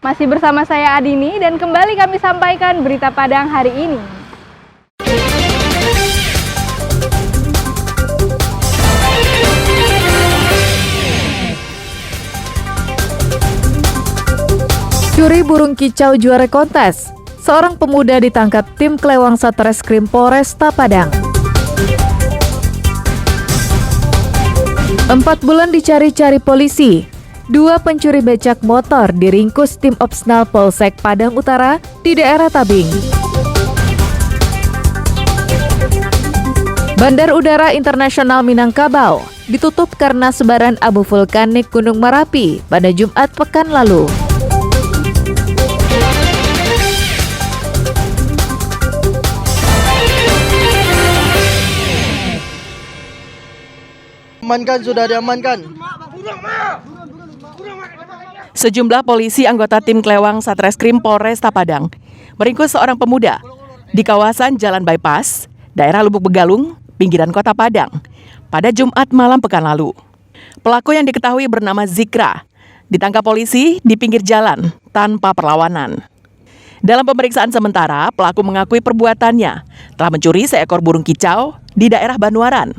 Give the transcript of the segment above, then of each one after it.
Masih bersama saya Adini dan kembali kami sampaikan berita Padang hari ini. Curi burung kicau juara kontes. Seorang pemuda ditangkap tim Klewang Satreskrim Polresta Padang. 4 bulan dicari-cari polisi. 2 pencuri becak motor diringkus tim Opsnal Polsek Padang Utara di daerah Tabing. Bandar Udara Internasional Minangkabau ditutup karena sebaran abu vulkanik Gunung Merapi pada Jumat pekan lalu. Sudah diamankan. Sejumlah polisi anggota tim Klewang Satreskrim Polresta Padang meringkus seorang pemuda di kawasan Jalan Bypass, daerah Lubuk Begalung, pinggiran kota Padang, pada Jumat malam pekan lalu. Pelaku yang diketahui bernama Zikra ditangkap polisi di pinggir jalan tanpa perlawanan. Dalam pemeriksaan sementara, pelaku mengakui perbuatannya telah mencuri seekor burung kicau di daerah Banuaran.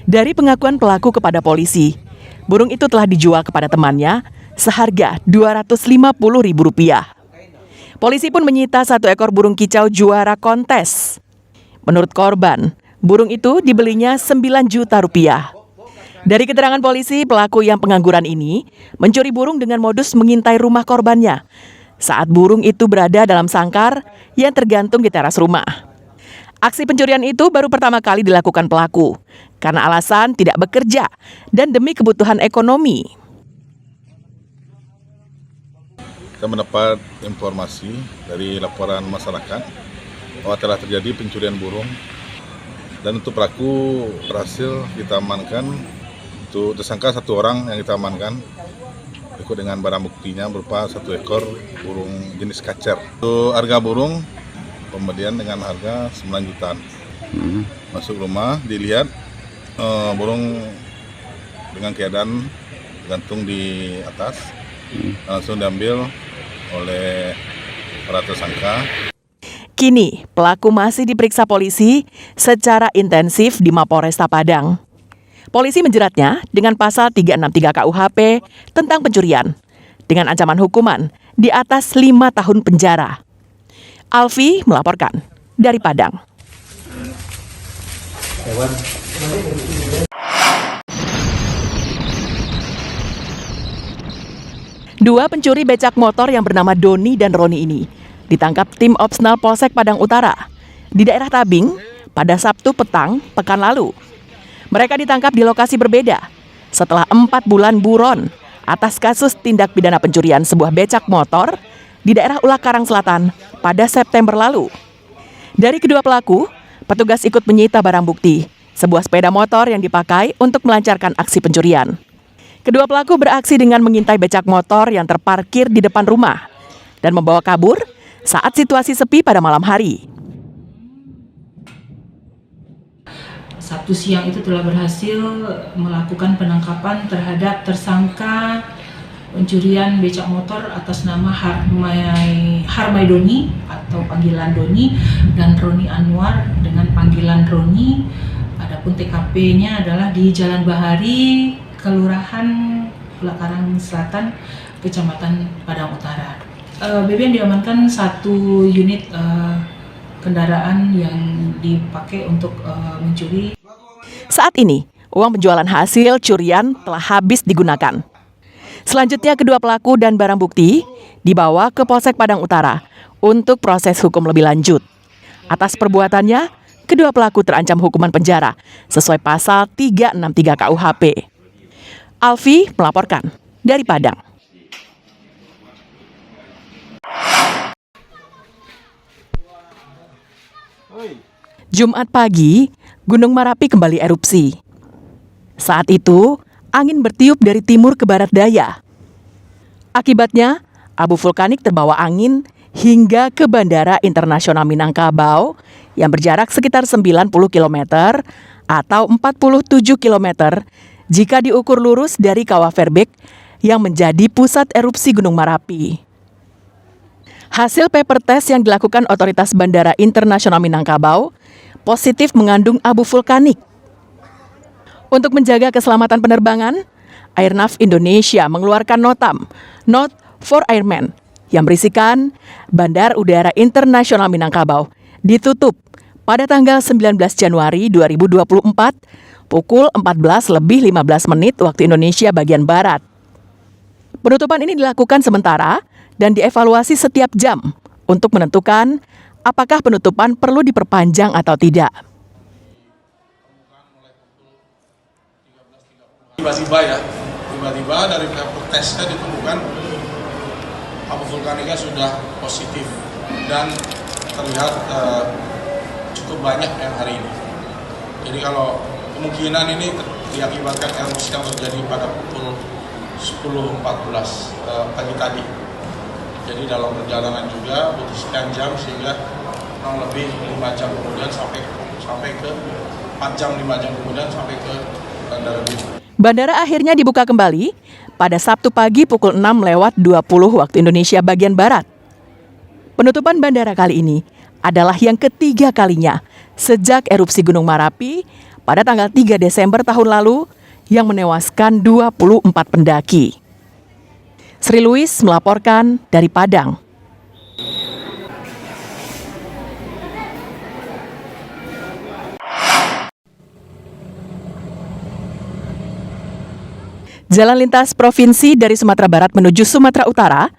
Dari pengakuan pelaku kepada polisi, burung itu telah dijual kepada temannya seharga Rp250.000. Polisi pun menyita 1 ekor burung kicau juara kontes. Menurut korban, burung itu dibelinya Rp9 juta. Dari keterangan polisi, pelaku yang pengangguran ini mencuri burung dengan modus mengintai rumah korbannya saat burung itu berada dalam sangkar yang tergantung di teras rumah. Aksi pencurian itu baru pertama kali dilakukan pelaku karena alasan tidak bekerja dan demi kebutuhan ekonomi. Kita mendapat informasi dari laporan masyarakat bahwa telah terjadi pencurian burung dan untuk pelaku berhasil kita amankan. Untuk tersangka 1 orang yang kita amankan ikut dengan barang buktinya berupa 1 ekor burung jenis kacer. Untuk harga burung pembelian dengan harga 9 jutaan. Masuk rumah dilihat burung dengan keadaan gantung di atas, langsung diambil oleh para tersangka. Kini pelaku masih diperiksa polisi secara intensif di Mapolresta Padang. Polisi menjeratnya dengan pasal 363 KUHP tentang pencurian dengan ancaman hukuman di atas 5 tahun penjara. Alfi melaporkan dari Padang. Dua pencuri becak motor yang bernama Doni dan Roni ini ditangkap tim Opsnal Polsek Padang Utara di daerah Tabing pada Sabtu petang pekan lalu. Mereka ditangkap di lokasi berbeda setelah 4 bulan buron atas kasus tindak pidana pencurian sebuah becak motor di daerah Ulak Karang Selatan pada September lalu. Dari kedua pelaku, petugas ikut menyita barang bukti, sebuah sepeda motor yang dipakai untuk melancarkan aksi pencurian. Kedua pelaku beraksi dengan mengintai becak motor yang terparkir di depan rumah dan membawa kabur saat situasi sepi pada malam hari. Sabtu siang itu telah berhasil melakukan penangkapan terhadap tersangka pencurian becak motor atas nama Harmai Doni atau panggilan Doni dan Roni Anwar dengan panggilan Roni. Adapun TKP-nya adalah di Jalan Bahari, Kelurahan Ulak Karang Selatan, Kecamatan Padang Utara. BB yang diamankan 1 unit kendaraan yang dipakai untuk mencuri. Saat ini, uang penjualan hasil curian telah habis digunakan. Selanjutnya, kedua pelaku dan barang bukti dibawa ke Polsek Padang Utara untuk proses hukum lebih lanjut. Atas perbuatannya, kedua pelaku terancam hukuman penjara sesuai pasal 363 KUHP. Alfi melaporkan dari Padang. Jumat pagi, Gunung Merapi kembali erupsi. Saat itu, angin bertiup dari timur ke barat daya. Akibatnya, abu vulkanik terbawa angin hingga ke Bandara Internasional Minangkabau yang berjarak sekitar 90 km atau 47 km jika diukur lurus dari Kawah Verbek yang menjadi pusat erupsi Gunung Merapi. Hasil paper test yang dilakukan Otoritas Bandara Internasional Minangkabau positif mengandung abu vulkanik. Untuk menjaga keselamatan penerbangan, Airnav Indonesia mengeluarkan Note for Airmen, yang berisikan Bandar Udara Internasional Minangkabau ditutup pada tanggal 19 Januari 2024 pukul 14:15 waktu Indonesia bagian Barat. Penutupan ini dilakukan sementara dan dievaluasi setiap jam untuk menentukan apakah penutupan perlu diperpanjang atau tidak. Tiba-tiba dari paper testnya ditemukan abu vulkaniknya sudah positif dan terlihat cukup banyak yang hari ini. Jadi kalau kemungkinan ini diakibatkan erupsi yang terjadi pada pukul 10.14 pagi tadi. Jadi dalam perjalanan juga butuh sekian jam sehingga kurang lebih 5 jam kemudian sampai ke 4 jam 5 jam kemudian sampai ke Bandara Bima. Bandara akhirnya dibuka kembali pada Sabtu pagi pukul 6:20 waktu Indonesia bagian Barat. Penutupan bandara kali ini adalah yang ketiga kalinya sejak erupsi Gunung Merapi pada tanggal 3 Desember tahun lalu yang menewaskan 24 pendaki. Sri Louis melaporkan dari Padang. Jalan lintas provinsi dari Sumatera Barat menuju Sumatera Utara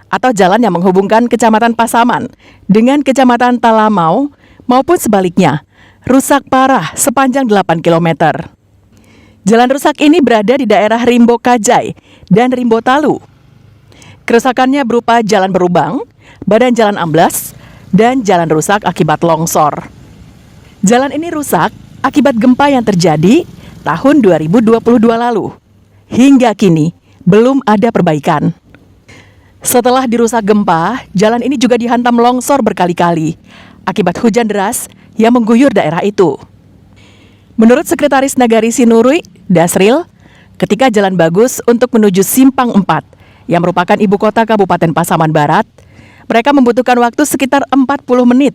atau jalan yang menghubungkan Kecamatan Pasaman dengan Kecamatan Talamau maupun sebaliknya rusak parah sepanjang 8 km. Jalan rusak ini berada di daerah Rimbo Kajai dan Rimbo Talu. Kerusakannya berupa jalan berlubang, badan jalan amblas, dan jalan rusak akibat longsor. Jalan ini rusak akibat gempa yang terjadi tahun 2022 lalu. Hingga kini belum ada perbaikan. Setelah dirusak gempa, jalan ini juga dihantam longsor berkali-kali akibat hujan deras yang mengguyur daerah itu. Menurut Sekretaris Nagari Sinurui, Dasril, ketika jalan bagus untuk menuju Simpang 4 yang merupakan ibu kota Kabupaten Pasaman Barat, mereka membutuhkan waktu sekitar 40 menit.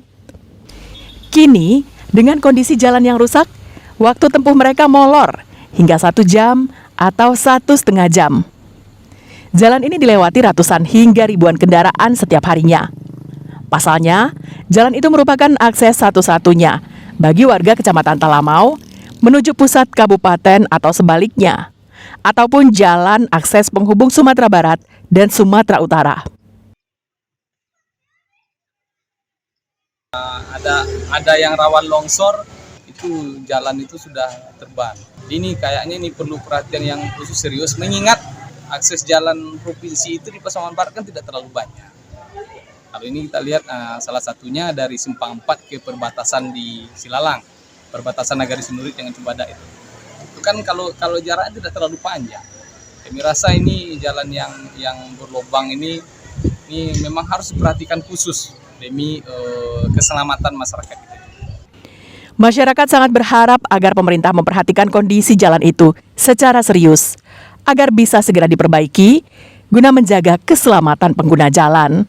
Kini, dengan kondisi jalan yang rusak, waktu tempuh mereka molor hingga 1 jam atau 1,5 jam. Jalan ini dilewati ratusan hingga ribuan kendaraan setiap harinya. Pasalnya, jalan itu merupakan akses satu-satunya bagi warga Kecamatan Talamau menuju pusat kabupaten atau sebaliknya, ataupun jalan akses penghubung Sumatera Barat dan Sumatera Utara. Ada yang rawan longsor, itu jalan itu sudah terban. Ini kayaknya ini perlu perhatian yang khusus serius, mengingat akses jalan provinsi itu di Pasaman Barat kan tidak terlalu banyak. Kalau ini kita lihat salah satunya dari Simpang 4 ke perbatasan di Silalang, perbatasan Nagari Sinurui dengan Cibadak itu. Itu kan kalau jaraknya tidak terlalu panjang. Kami rasa ini jalan yang berlubang ini memang harus diperhatikan khusus demi keselamatan masyarakat kita. Masyarakat sangat berharap agar pemerintah memperhatikan kondisi jalan itu secara serius agar bisa segera diperbaiki guna menjaga keselamatan pengguna jalan.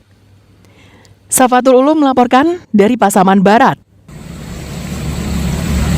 Safatul Ulum melaporkan dari Pasaman Barat.